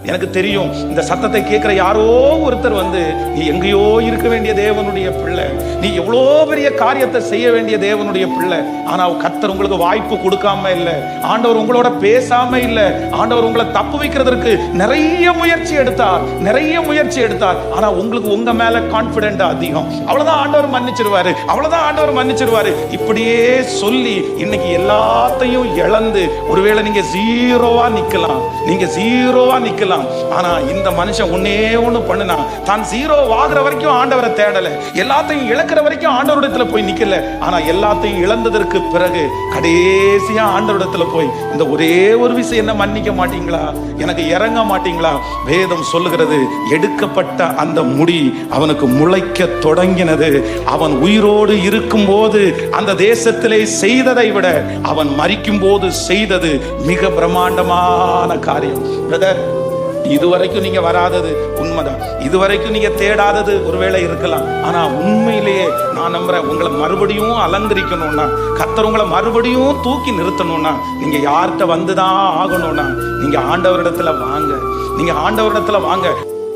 எனக்கு தெரியும் இந்த சத்தத்தை கேட்கிற யாரோ ஒருத்தர் வந்து நீ எங்கேயோ இருக்க வேண்டிய தேவனுடைய பிள்ளை, நீ எவ்வளோ பெரிய காரியத்தை செய்ய வேண்டிய தேவனுடைய பிள்ளை, ஆனா கர்த்தர் உங்களுக்கு வாய்ப்பு கொடுக்காம இல்லை, ஆண்டவர் உங்களோட பேசாம இல்லை, ஆண்டவர் உங்களை தப்பு வைக்கிறதுக்கு நிறைய முயற்சி எடுத்தார், ஆனா உங்களுக்கு உங்க மேல கான்பிடென்ட் அதிகம், அவ்வளவுதான் ஆண்டவர் மன்னிச்சிருவாரு, இப்படியே சொல்லி இன்னைக்கு எல்லாத்தையும் இழந்து ஒருவேளை நீங்க ஜீரோவா நிக்கலாம். ஆனா இந்த மனுஷன் ஒன்னே ஒண்ணு பண்ணுனா, தான் ஜீரோ ஆகுற வரைக்கும் ஆண்டவரை தேடல, எல்லாத்தையும் இழக்கிற வரைக்கும் ஆண்டவரிடத்துல போய் நிக்கல, ஆனா எல்லாத்தையும் இழந்ததற்கு பிறகு கடைசியா ஆண்டவரிடத்துல போய் இந்த ஒரே ஒரு விஷயம் என்ன மன்னிக்க மாட்டீங்களா, எனக்கு இறங்க மாட்டீங்களா? வேதம் சொல்லுகிறது, எடுக்கப்பட்ட அந்த முடி அவனுக்கு முளைக்க தொடங்கினது. அவன் உயிரோடு இருக்கும் போது அந்த தேசத்திலே செய்ததை விட அவன் மரிக்கும் போது செய்தது மிக பிரம்மாண்டமான காரியம். பிரதர், இதுவரைக்கும் நீங்க வராதது உண்மைதான், இதுவரைக்கும் நீங்க தேடாதது ஒருவேளை இருக்கலாம், ஆனா உண்மையிலேயே நான் நம்புறேன், உங்களை மறுபடியும் அலங்கரிக்கணும்னா, கர்த்தர் உங்களை மறுபடியும் தூக்கி நிறுத்தணும்னா, நீங்க யார்கிட்ட வந்துதான் ஆகணும்னா, நீங்க ஆண்டவரிடத்துல வாங்க.